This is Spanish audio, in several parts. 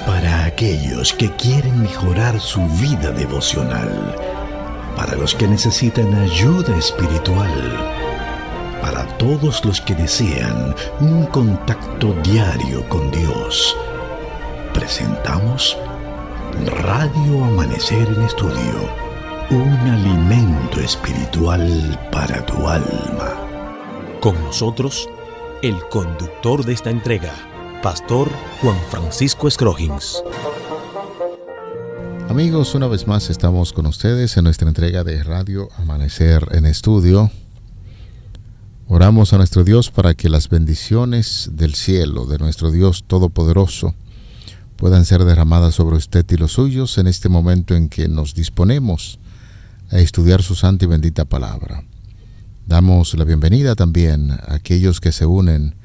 Para aquellos que quieren mejorar su vida devocional, para los que necesitan ayuda espiritual, para todos los que desean un contacto diario con Dios, presentamos Radio Amanecer en Estudio, un alimento espiritual para tu alma. Con nosotros, el conductor de esta entrega, Pastor Juan Francisco Scroggins. Amigos, una vez más estamos con ustedes en nuestra entrega de Radio Amanecer en Estudio. Oramos a nuestro Dios para que las bendiciones del cielo, de nuestro Dios Todopoderoso, puedan ser derramadas sobre usted y los suyos en este momento en que nos disponemos a estudiar su santa y bendita palabra. Damos la bienvenida también a aquellos que se unen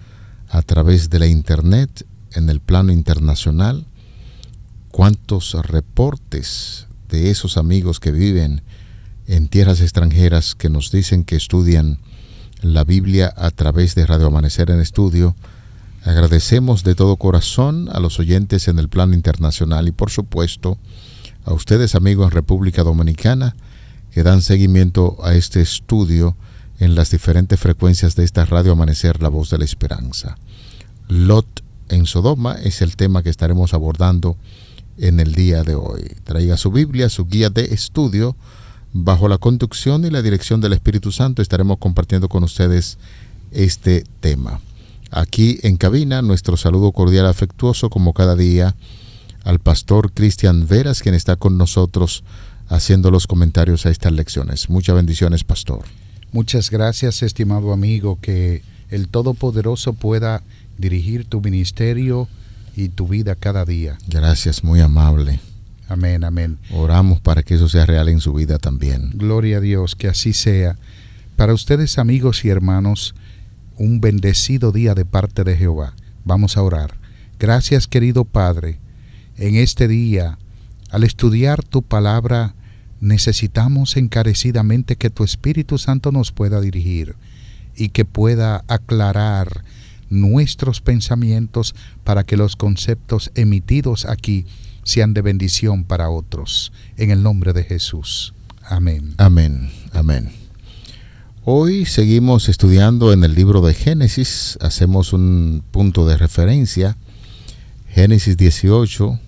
a través de la internet en el plano internacional. Cuántos reportes de esos amigos que viven en tierras extranjeras que nos dicen que estudian la Biblia a través de Radio Amanecer en Estudio. Agradecemos de todo corazón a los oyentes en el plano internacional y por supuesto a ustedes, amigos en República Dominicana, que dan seguimiento a este estudio en las diferentes frecuencias de esta Radio Amanecer, la voz de la esperanza. Lot en Sodoma es el tema que estaremos abordando en el día de hoy. Traiga su Biblia, su guía de estudio. Bajo la conducción y la dirección del Espíritu Santo estaremos compartiendo con ustedes este tema. Aquí en cabina, nuestro saludo cordial afectuoso, como cada día, al pastor Cristian Veras, quien está con nosotros haciendo los comentarios a estas lecciones. Muchas bendiciones, pastor. Muchas gracias, estimado amigo, que el Todopoderoso pueda dirigir tu ministerio y tu vida cada día. Gracias, muy amable. Amén, amén. Oramos para que eso sea real en su vida también. Gloria a Dios, que así sea. Para ustedes, amigos y hermanos, un bendecido día de parte de Jehová. Vamos a orar. Gracias, querido Padre. En este día, al estudiar tu palabra, necesitamos encarecidamente que tu Espíritu Santo nos pueda dirigir y que pueda aclarar nuestros pensamientos para que los conceptos emitidos aquí sean de bendición para otros. En el nombre de Jesús. Amén. Amén. Amén. Hoy seguimos estudiando en el libro de Génesis. Hacemos un punto de referencia. Génesis 18,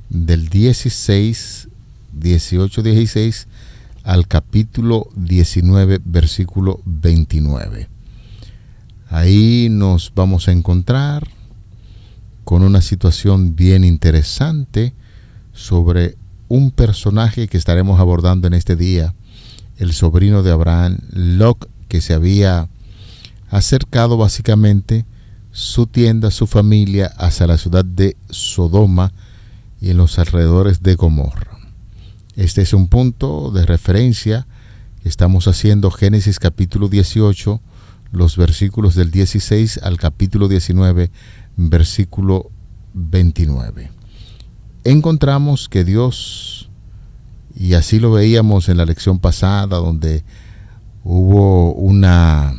del 16 al capítulo 19, versículo 29. Ahí nos vamos a encontrar con una situación bien interesante sobre un personaje que estaremos abordando en este día, el sobrino de Abraham, Lot, que se había acercado básicamente su tienda, su familia, hacia la ciudad de Sodoma y en los alrededores de Gomorra. Este es un punto de referencia que estamos haciendo, Génesis capítulo 18, los versículos del 16 al capítulo 19, versículo 29. Encontramos que Dios, y así lo veíamos en la lección pasada, donde hubo una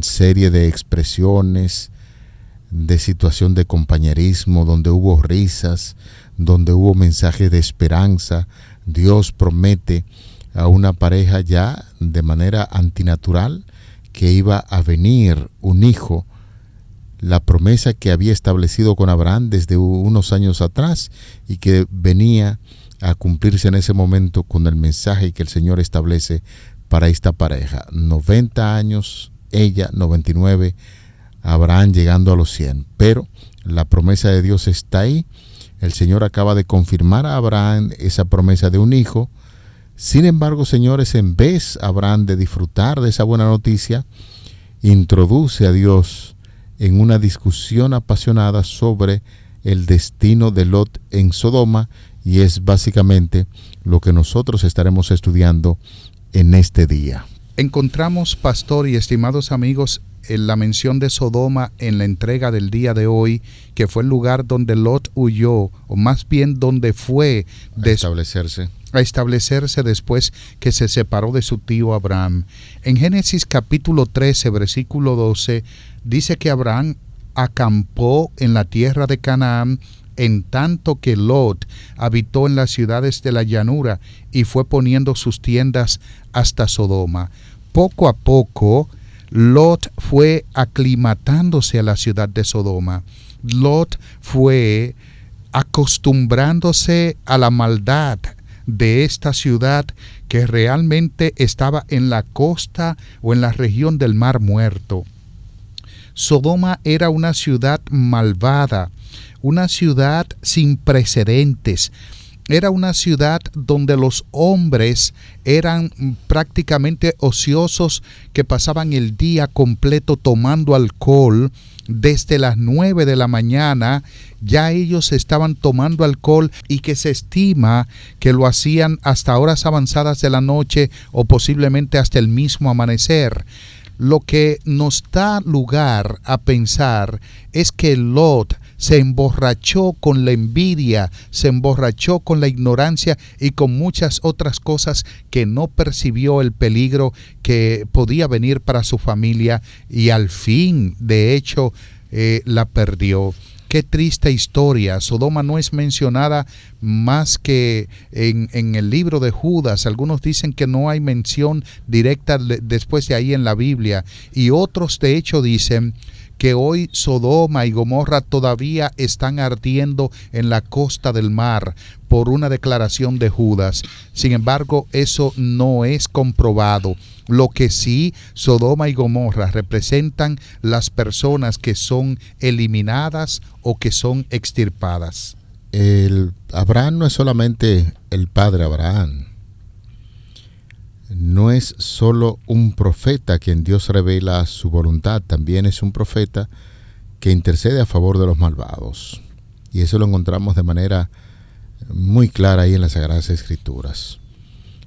serie de expresiones, de situación de compañerismo, donde hubo risas, donde hubo mensajes de esperanza. Dios promete a una pareja ya de manera antinatural que iba a venir un hijo, la promesa que había establecido con Abraham desde unos años atrás y que venía a cumplirse en ese momento con el mensaje que el Señor establece para esta pareja. 90 años, ella 99, Abraham llegando a los 100. Pero la promesa de Dios está ahí. El Señor acaba de confirmar a Abraham esa promesa de un hijo. Sin embargo, señores, en vez Abraham de disfrutar de esa buena noticia, introduce a Dios en una discusión apasionada sobre el destino de Lot en Sodoma, y es básicamente lo que nosotros estaremos estudiando en este día. Encontramos, pastor y estimados amigos, en la mención de Sodoma en la entrega del día de hoy, que fue el lugar donde Lot huyó, o más bien donde fue a establecerse después que se separó de su tío Abraham. En Génesis capítulo 13, versículo 12, dice que Abraham acampó en la tierra de Canaán, en tanto que Lot habitó en las ciudades de la llanura y fue poniendo sus tiendas hasta Sodoma. Poco a poco, Lot fue aclimatándose a la ciudad de Sodoma. Lot fue acostumbrándose a la maldad de esta ciudad que realmente estaba en la costa o en la región del Mar Muerto. Sodoma era una ciudad malvada, una ciudad sin precedentes. Era una ciudad donde los hombres eran prácticamente ociosos, que pasaban el día completo tomando alcohol. Desde las 9 de la mañana ya ellos estaban tomando alcohol, y que se estima que lo hacían hasta horas avanzadas de la noche o posiblemente hasta el mismo amanecer. Lo que nos da lugar a pensar es que Lot se emborrachó con la envidia, se emborrachó con la ignorancia y con muchas otras cosas, que no percibió el peligro que podía venir para su familia, y al fin, de hecho, la perdió. Qué triste historia. Sodoma no es mencionada más que en el libro de Judas. Algunos dicen que no hay mención directa después de ahí en la Biblia, y otros de hecho dicen que hoy Sodoma y Gomorra todavía están ardiendo en la costa del mar por una declaración de Judas. Sin embargo, eso no es comprobado. Lo que sí, Sodoma y Gomorra representan las personas que son eliminadas o que son extirpadas. Abraham no es solamente el padre Abraham. No es solo un profeta a quien Dios revela su voluntad, también es un profeta que intercede a favor de los malvados. Y eso lo encontramos de manera muy clara ahí en las Sagradas Escrituras.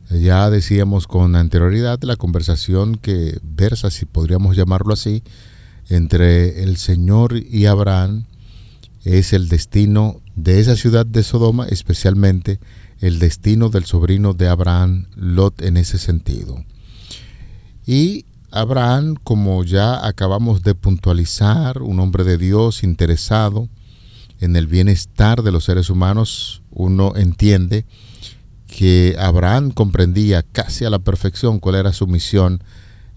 Ya decíamos con anterioridad la conversación que versa, si podríamos llamarlo así, entre el Señor y Abraham. Es el destino de esa ciudad de Sodoma, especialmente el destino del sobrino de Abraham, Lot, en ese sentido. Y Abraham, como ya acabamos de puntualizar, un hombre de Dios interesado en el bienestar de los seres humanos, uno entiende que Abraham comprendía casi a la perfección cuál era su misión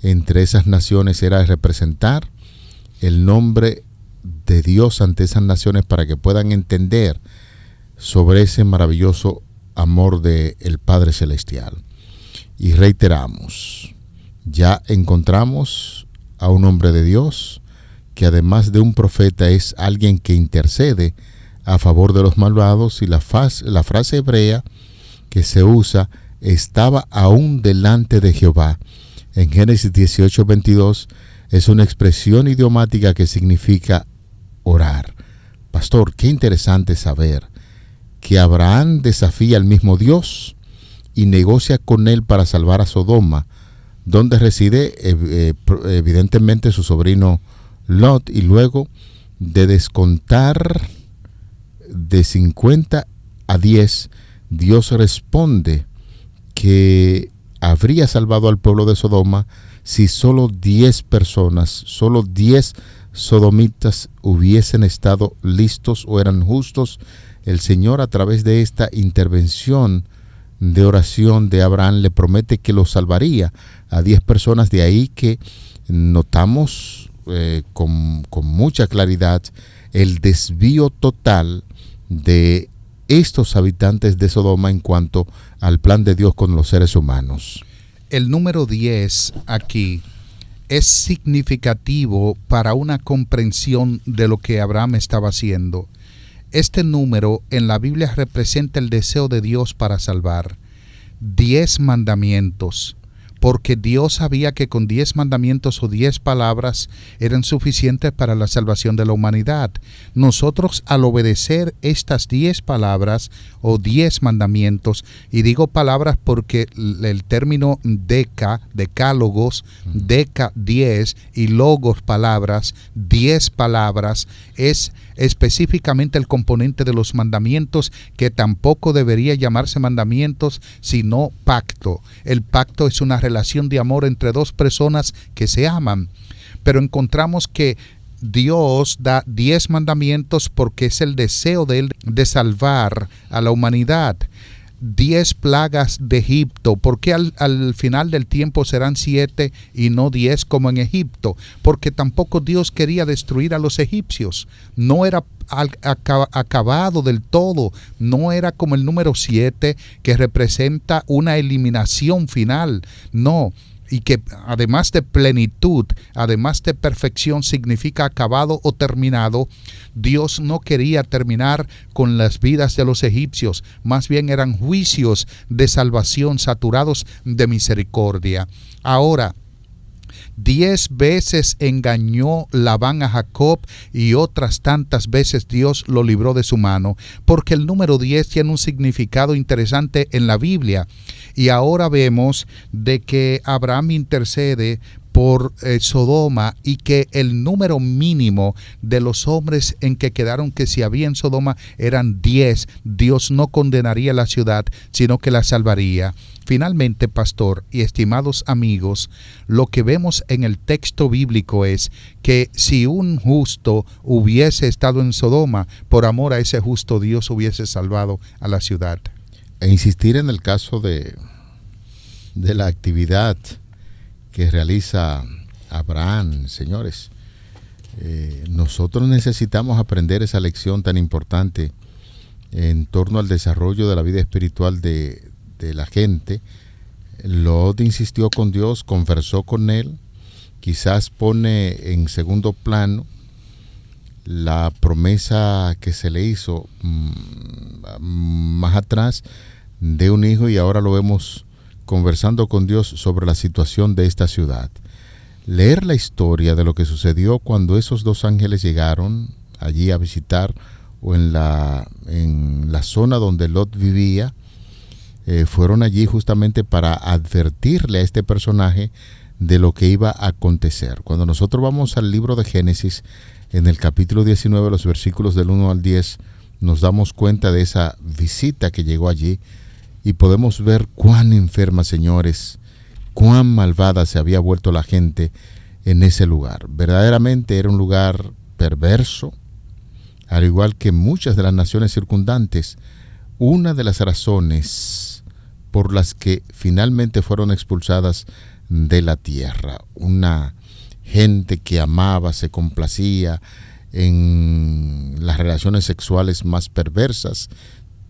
entre esas naciones. Era representar el nombre de Dios ante esas naciones para que puedan entender sobre ese maravilloso amor del Padre Celestial. Y reiteramos, ya encontramos a un hombre de Dios que, además de un profeta, es alguien que intercede a favor de los malvados, y la frase hebrea que se usa, estaba aún delante de Jehová, en Génesis 18:22, es una expresión idiomática que significa orar. Pastor, qué interesante saber que Abraham desafía al mismo Dios y negocia con él para salvar a Sodoma, donde reside evidentemente su sobrino Lot, y luego de descontar de 50 a 10, Dios responde que habría salvado al pueblo de Sodoma si solo 10 personas, solo 10 sodomitas hubiesen estado listos o eran justos. El Señor, a través de esta intervención de oración de Abraham, le promete que lo salvaría a 10 personas. De ahí que notamos con mucha claridad el desvío total de estos habitantes de Sodoma en cuanto al plan de Dios con los seres humanos. El número 10 aquí es significativo para una comprensión de lo que Abraham estaba haciendo. Este número en la Biblia representa el deseo de Dios para salvar. 10 mandamientos, porque Dios sabía que con 10 mandamientos o 10 palabras eran suficientes para la salvación de la humanidad. Nosotros, al obedecer estas 10 palabras o 10 mandamientos, y digo palabras porque el término decálogos, deca 10 y logos palabras, 10 palabras, es específicamente el componente de los mandamientos, que tampoco debería llamarse mandamientos, sino pacto. El pacto es una relación de amor entre dos personas que se aman. Pero encontramos que Dios da 10 mandamientos porque es el deseo de Él de salvar a la humanidad. 10 plagas de Egipto. ¿Por qué al final del tiempo serán 7 y no 10 como en Egipto? Porque tampoco Dios quería destruir a los egipcios. No era acabado del todo. No era como el número 7 que representa una eliminación final. No. Y que además de plenitud, además de perfección, significa acabado o terminado. Dios no quería terminar con las vidas de los egipcios, más bien eran juicios de salvación saturados de misericordia. Ahora, 10 veces engañó Labán a Jacob y otras tantas veces Dios lo libró de su mano, porque el número 10 tiene un significado interesante en la Biblia. Y ahora vemos de que Abraham intercede por Sodoma y que el número mínimo de los hombres en que quedaron que si había en Sodoma eran 10. Dios no condenaría la ciudad, sino que la salvaría. Finalmente, pastor y estimados amigos, lo que vemos en el texto bíblico es que si un justo hubiese estado en Sodoma, por amor a ese justo Dios hubiese salvado a la ciudad. E insistir en el caso de la actividad que realiza Abraham, señores. Nosotros necesitamos aprender esa lección tan importante en torno al desarrollo de la vida espiritual de la gente. Lot insistió con Dios, conversó con él, quizás pone en segundo plano la promesa que se le hizo más atrás de un hijo, y ahora lo vemos conversando con Dios sobre la situación de esta ciudad. Leer la historia de lo que sucedió cuando esos 2 ángeles llegaron allí a visitar, o en la zona donde Lot vivía, fueron allí justamente para advertirle a este personaje de lo que iba a acontecer. Cuando nosotros vamos al libro de Génesis, en el capítulo 19, los versículos del 1 al 10, nos damos cuenta de esa visita que llegó allí, y podemos ver cuán enferma, señores, cuán malvada se había vuelto la gente en ese lugar. Verdaderamente era un lugar perverso, al igual que muchas de las naciones circundantes. Una de las razones por las que finalmente fueron expulsadas de la tierra. Una gente que amaba, se complacía en las relaciones sexuales más perversas.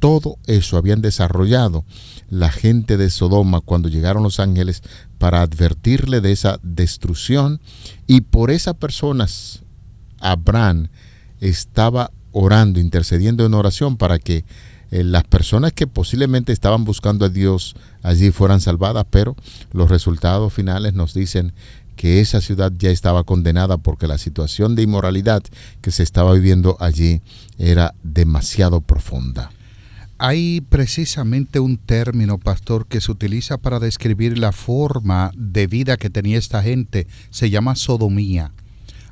Todo eso habían desarrollado la gente de Sodoma cuando llegaron los ángeles para advertirle de esa destrucción, y por esas personas Abraham estaba orando, intercediendo en oración para que las personas que posiblemente estaban buscando a Dios allí fueran salvadas, pero los resultados finales nos dicen que esa ciudad ya estaba condenada porque la situación de inmoralidad que se estaba viviendo allí era demasiado profunda. Hay precisamente un término, pastor, que se utiliza para describir la forma de vida que tenía esta gente. Se llama sodomía.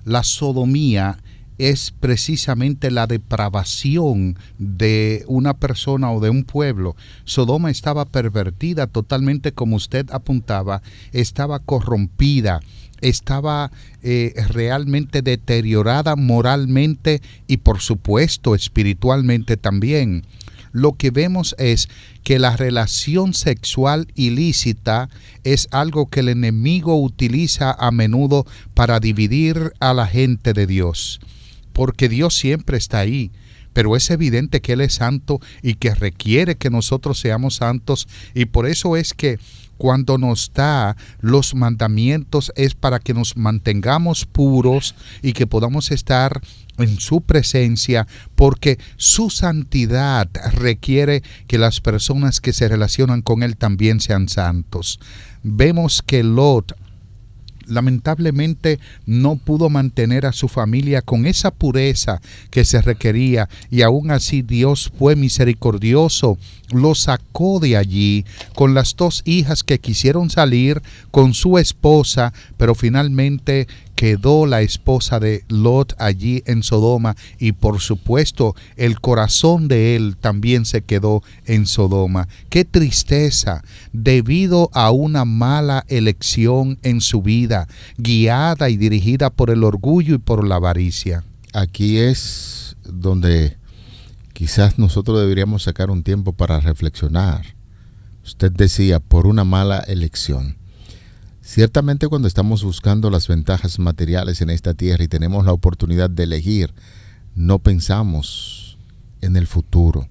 La sodomía es precisamente la depravación de una persona o de un pueblo. Sodoma estaba pervertida totalmente, como usted apuntaba, estaba corrompida, estaba realmente deteriorada moralmente y por supuesto espiritualmente también. Lo que vemos es que la relación sexual ilícita es algo que el enemigo utiliza a menudo para dividir a la gente de Dios, porque Dios siempre está ahí, pero es evidente que Él es santo y que requiere que nosotros seamos santos, y por eso es que cuando nos da los mandamientos es para que nos mantengamos puros y que podamos estar en su presencia, porque su santidad requiere que las personas que se relacionan con Él también sean santos. Vemos que Lot lamentablemente no pudo mantener a su familia con esa pureza que se requería, y aún así Dios fue misericordioso, lo sacó de allí con las 2 hijas que quisieron salir con su esposa, pero finalmente quedó la esposa de Lot allí en Sodoma, y por supuesto el corazón de él también se quedó en Sodoma. ¡Qué tristeza! Debido a una mala elección en su vida, guiada y dirigida por el orgullo y por la avaricia. Aquí es donde quizás nosotros deberíamos sacar un tiempo para reflexionar. Usted decía, por una mala elección. Ciertamente cuando estamos buscando las ventajas materiales en esta tierra y tenemos la oportunidad de elegir, no pensamos en el futuro.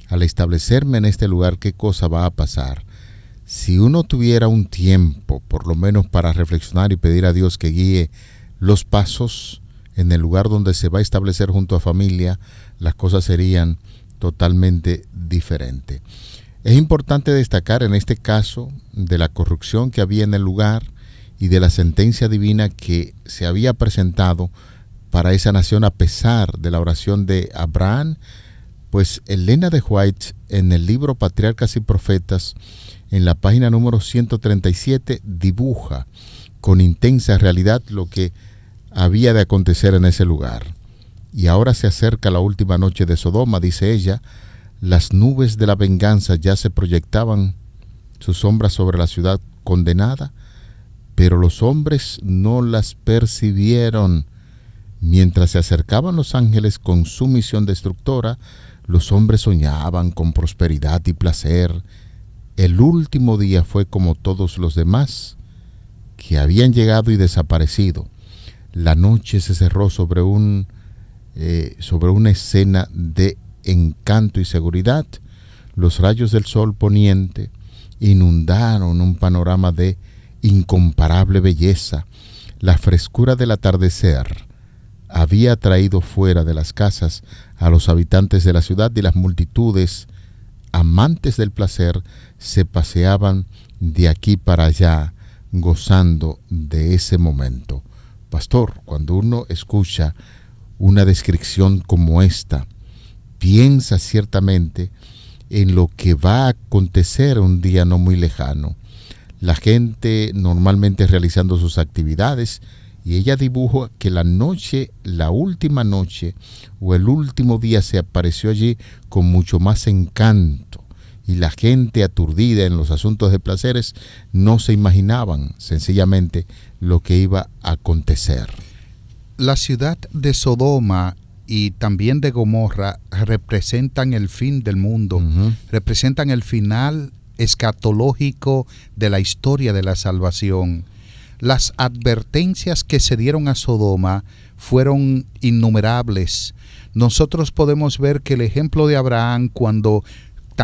Al establecerme en este lugar, ¿qué cosa va a pasar? Si uno tuviera un tiempo, por lo menos para reflexionar y pedir a Dios que guíe los pasos en el lugar donde se va a establecer junto a familia, las cosas serían totalmente diferentes. Es importante destacar en este caso de la corrupción que había en el lugar y de la sentencia divina que se había presentado para esa nación a pesar de la oración de Abraham. Pues Elena de White, en el libro Patriarcas y Profetas, en la página número 137, dibuja con intensa realidad lo que había de acontecer en ese lugar. Y ahora se acerca la última noche de Sodoma, dice ella. Las nubes de la venganza ya se proyectaban sus sombras sobre la ciudad condenada, pero los hombres no las percibieron. Mientras se acercaban los ángeles con su misión destructora, los hombres soñaban con prosperidad y placer. El último día fue como todos los demás que habían llegado y desaparecido. La noche se cerró sobre una escena de encanto y seguridad. Los rayos del sol poniente inundaron un panorama de incomparable belleza. La frescura del atardecer había traído fuera de las casas a los habitantes de la ciudad, y las multitudes amantes del placer se paseaban de aquí para allá gozando de ese momento. Pastor, cuando uno escucha una descripción como esta, piensa ciertamente en lo que va a acontecer un día no muy lejano. La gente normalmente realizando sus actividades, y ella dibuja que la última noche o el último día se apareció allí con mucho más encanto, y la gente aturdida en los asuntos de placeres no se imaginaban sencillamente lo que iba a acontecer. La ciudad de Sodoma y también de Gomorra representan el fin del mundo, representan el final escatológico de la historia de la salvación. Las advertencias que se dieron a Sodoma fueron innumerables. Nosotros podemos ver que el ejemplo de Abraham, cuando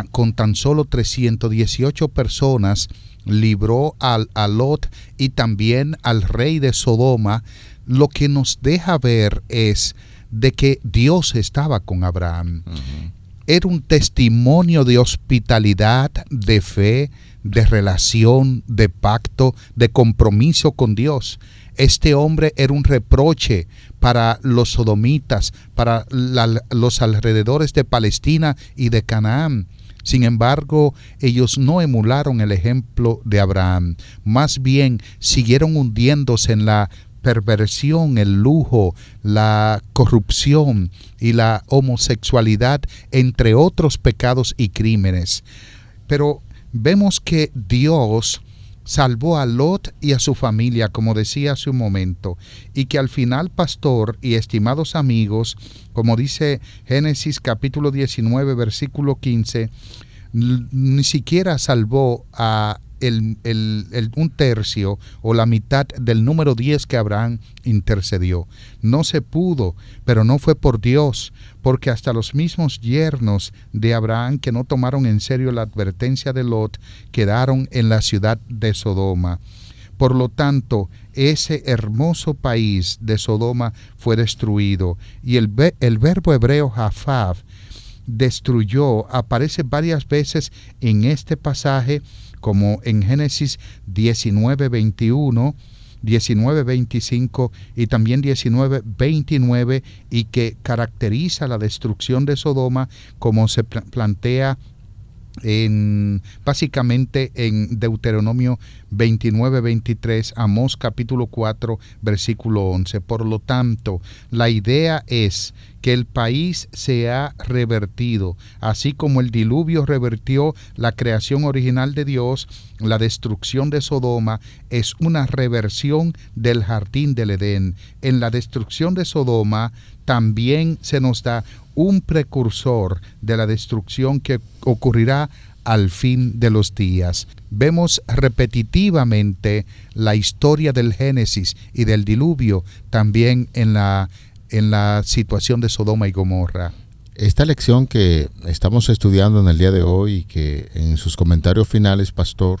con tan solo 318 personas libró a Lot y también al rey de Sodoma, lo que nos deja ver es de que Dios estaba con Abraham. Era un testimonio de hospitalidad, de fe, de relación, de pacto, de compromiso con Dios. Este hombre era un reproche para los sodomitas, para los alrededores de Palestina y de Canaán. Sin embargo, ellos no emularon el ejemplo de Abraham. Más bien, siguieron hundiéndose en la perversión, el lujo, la corrupción y la homosexualidad, entre otros pecados y crímenes. Pero vemos que Dios salvó a Lot y a su familia, como decía hace un momento, y que al final, pastor y estimados amigos, como dice Génesis capítulo 19, versículo 15, ni siquiera salvó a un tercio o la mitad del número 10 que Abraham intercedió. No se pudo, pero no fue por Dios, porque hasta los mismos yernos de Abraham, que no tomaron en serio la advertencia de Lot, quedaron en la ciudad de Sodoma. Por lo tanto, ese hermoso país de Sodoma fue destruido, y el verbo hebreo Jafav, destruyó, aparece varias veces en este pasaje, como en Génesis 19:21, 19:25 y también 19:29, y que caracteriza la destrucción de Sodoma, como se plantea básicamente en Deuteronomio 29-23, Amós capítulo 4, versículo 11. Por lo tanto, la idea es que el país se ha revertido, así como el diluvio revertió la creación original de Dios. La destrucción de Sodoma es una reversión del jardín del Edén. En la destrucción de Sodoma también se nos da un precursor de la destrucción que ocurrirá al fin de los días. Vemos repetitivamente la historia del Génesis y del diluvio también en la situación de Sodoma y Gomorra. Esta lección que estamos estudiando en el día de hoy y que en sus comentarios finales, pastor,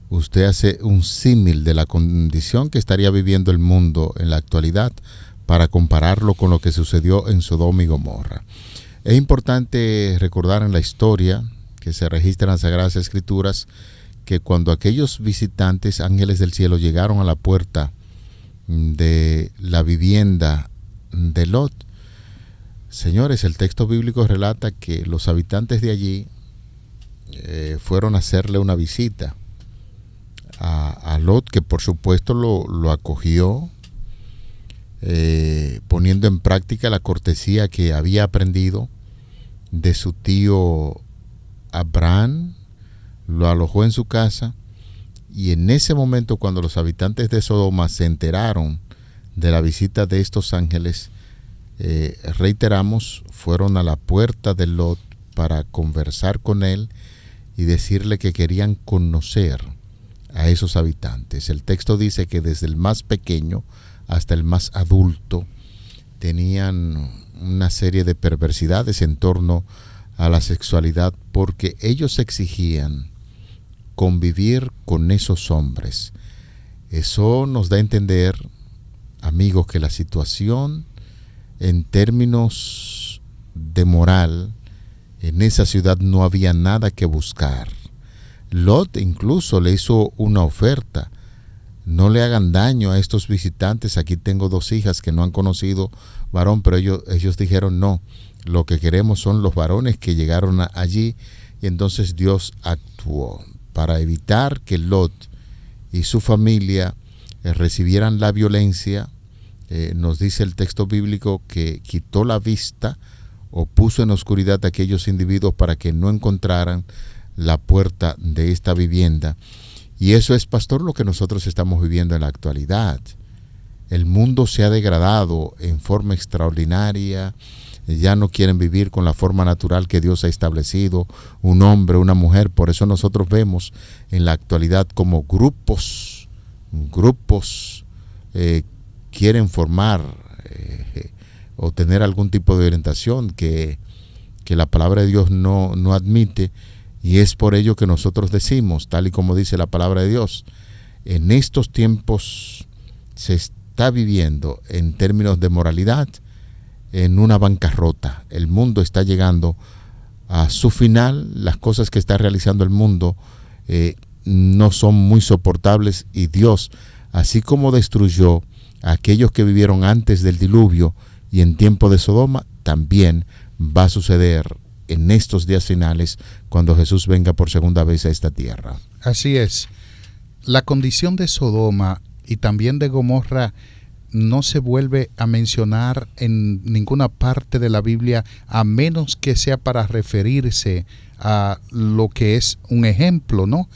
usted hace un símil de la condición que estaría viviendo el mundo en la actualidad para compararlo con lo que sucedió en Sodoma y Gomorra. Es importante recordar en la historia que se registra en las Sagradas Escrituras que cuando aquellos visitantes, ángeles del cielo, llegaron a la puerta de la vivienda de Lot, señores, el texto bíblico relata que los habitantes de allí fueron a hacerle una visita a Lot, que por supuesto lo acogió, poniendo en práctica la cortesía que había aprendido de su tío Abraham. Lo alojó en su casa, y en ese momento, cuando los habitantes de Sodoma se enteraron de la visita de estos ángeles, reiteramos, fueron a la puerta de Lot para conversar con él y decirle que querían conocer a esos habitantes. El texto dice que desde el más pequeño hasta el más adulto tenían una serie de perversidades en torno a la sexualidad, porque ellos exigían convivir con esos hombres. Eso nos da a entender, amigos, que la situación en términos de moral en esa ciudad no había nada que buscar. Lot incluso le hizo una oferta: no le hagan daño a estos visitantes, aquí tengo 2 hijas que no han conocido varón, pero ellos dijeron no, lo que queremos son los varones que llegaron allí. Y entonces Dios actuó para evitar que Lot y su familia recibieran la violencia. Nos dice el texto bíblico que quitó la vista o puso en oscuridad a aquellos individuos para que no encontraran la puerta de esta vivienda. Y eso es, pastor, lo que nosotros estamos viviendo en la actualidad. El mundo se ha degradado en forma extraordinaria. Ya no quieren vivir con la forma natural que Dios ha establecido, un hombre, una mujer. Por eso nosotros vemos en la actualidad como grupos quieren formar o tener algún tipo de orientación que la palabra de Dios no admite. Y es por ello que nosotros decimos, tal y como dice la palabra de Dios, en estos tiempos se está viviendo en términos de moralidad en una bancarrota. El mundo está llegando a su final. Las cosas que está realizando el mundo no son muy soportables, y Dios, así como destruyó a aquellos que vivieron antes del diluvio y en tiempo de Sodoma, también va a suceder en estos días finales cuando Jesús venga por segunda vez a esta tierra. Así es. La condición de Sodoma y también de Gomorra no se vuelve a mencionar en ninguna parte de la Biblia, a menos que sea para referirse a lo que es un ejemplo, ¿no?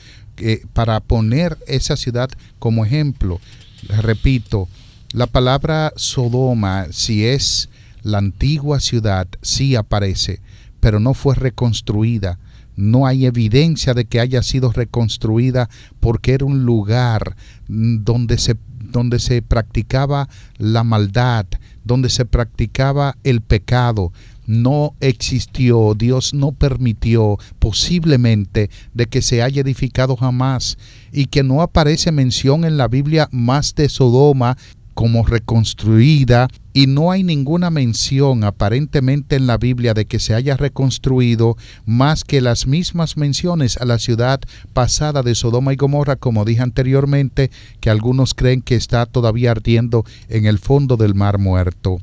Para poner esa ciudad como ejemplo. Repito, la palabra Sodoma, si es la antigua ciudad, sí aparece, pero no fue reconstruida. No hay evidencia de que haya sido reconstruida, porque era un lugar donde se practicaba la maldad, donde se practicaba el pecado. No existió, Dios no permitió posiblemente de que se haya edificado jamás, y que no aparece mención en la Biblia más de Sodoma como reconstruida, y no hay ninguna mención aparentemente en la Biblia de que se haya reconstruido, más que las mismas menciones a la ciudad pasada de Sodoma y Gomorra, como dije anteriormente, que algunos creen que está todavía ardiendo en el fondo del Mar Muerto.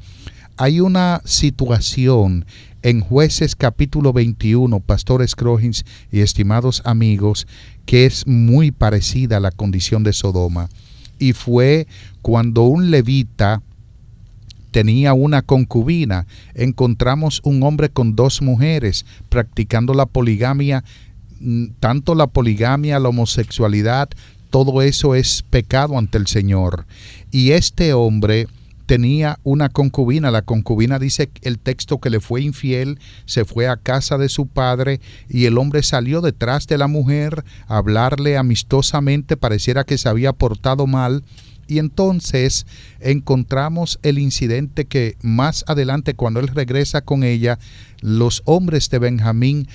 Hay una situación en Jueces capítulo 21, Pastor Scroggins y estimados amigos, que es muy parecida a la condición de Sodoma. Y fue cuando un levita tenía una concubina. Encontramos un hombre con 2 mujeres practicando la poligamia. Tanto la poligamia, la homosexualidad, todo eso es pecado ante el Señor. Y este hombre tenía una concubina. La concubina, dice el texto, que le fue infiel, se fue a casa de su padre y el hombre salió detrás de la mujer a hablarle amistosamente, pareciera que se había portado mal. Y entonces encontramos el incidente que más adelante, cuando él regresa con ella, los hombres de Benjamín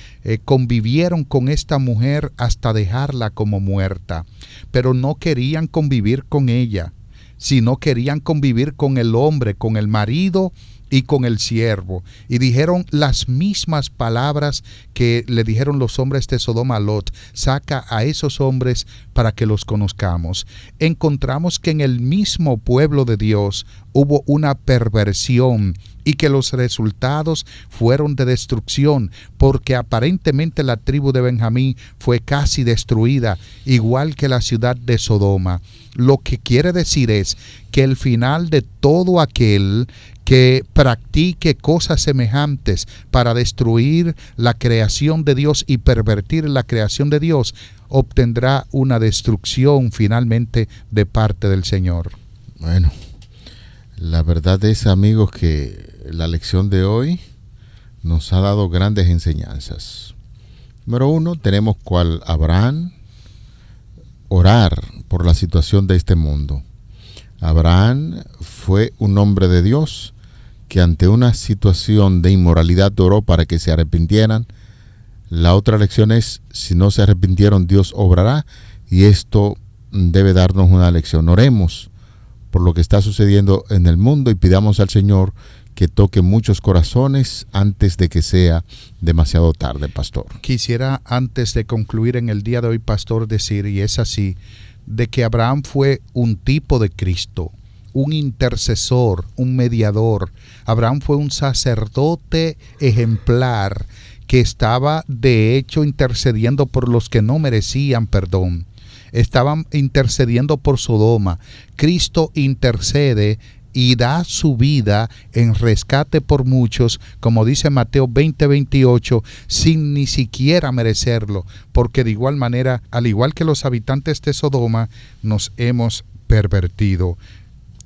convivieron con esta mujer hasta dejarla como muerta, pero no querían convivir con ella, sino querían convivir con el hombre, con el marido y con el siervo, y dijeron las mismas palabras que le dijeron los hombres de Sodoma a Lot: saca a esos hombres para que los conozcamos. Encontramos que en el mismo pueblo de Dios hubo una perversión y que los resultados fueron de destrucción, porque aparentemente la tribu de Benjamín fue casi destruida, igual que la ciudad de Sodoma. Lo que quiere decir es que el final de todo aquel que practique cosas semejantes para destruir la creación de Dios y pervertir la creación de Dios, obtendrá una destrucción finalmente de parte del Señor. Bueno, la verdad es, amigos, que la lección de hoy nos ha dado grandes enseñanzas. Número 1, tenemos cual Abraham orar por la situación de este mundo. Abraham fue un hombre de Dios que ante una situación de inmoralidad oró para que se arrepintieran. La otra lección es, si no se arrepintieron, Dios obrará, y esto debe darnos una lección. Oremos por lo que está sucediendo en el mundo y pidamos al Señor que toque muchos corazones antes de que sea demasiado tarde, pastor. Quisiera, antes de concluir en el día de hoy, pastor, decir, y es así, de que Abraham fue un tipo de Cristo, un intercesor, un mediador. Abraham fue un sacerdote ejemplar que estaba de hecho intercediendo por los que no merecían perdón. Estaban intercediendo por Sodoma. Cristo intercede y da su vida en rescate por muchos, como dice Mateo 20:28, sin ni siquiera merecerlo, porque de igual manera, al igual que los habitantes de Sodoma, nos hemos pervertido.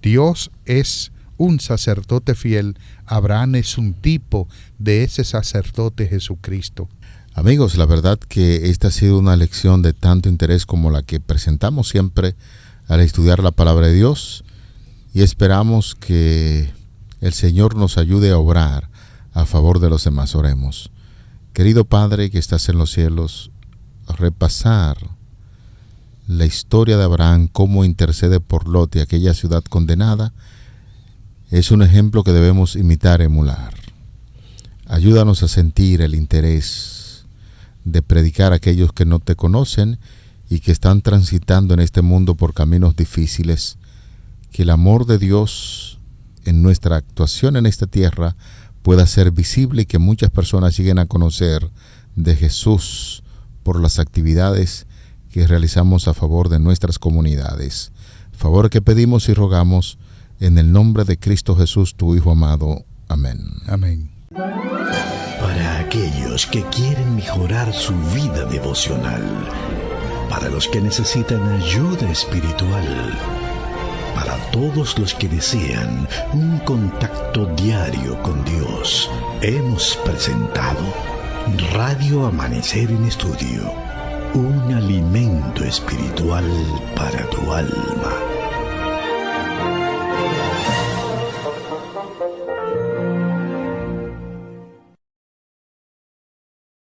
Dios es un sacerdote fiel. Abraham es un tipo de ese sacerdote Jesucristo. Amigos, la verdad que esta ha sido una lección de tanto interés como la que presentamos siempre al estudiar la palabra de Dios, y esperamos que el Señor nos ayude a obrar a favor de los demás. Oremos. Querido Padre que estás en los cielos, repasar la historia de Abraham, cómo intercede por Lot y aquella ciudad condenada, es un ejemplo que debemos imitar, emular. Ayúdanos a sentir el interés de predicar a aquellos que no te conocen y que están transitando en este mundo por caminos difíciles. Que el amor de Dios en nuestra actuación en esta tierra pueda ser visible y que muchas personas lleguen a conocer de Jesús por las actividades que realizamos a favor de nuestras comunidades. Favor que pedimos y rogamos en el nombre de Cristo Jesús, tu Hijo amado. Amén. Amén. Para aquellos que quieren mejorar su vida devocional, para los que necesitan ayuda espiritual, para todos los que desean un contacto diario con Dios, hemos presentado Radio Amanecer en Estudio, un alimento espiritual para tu alma.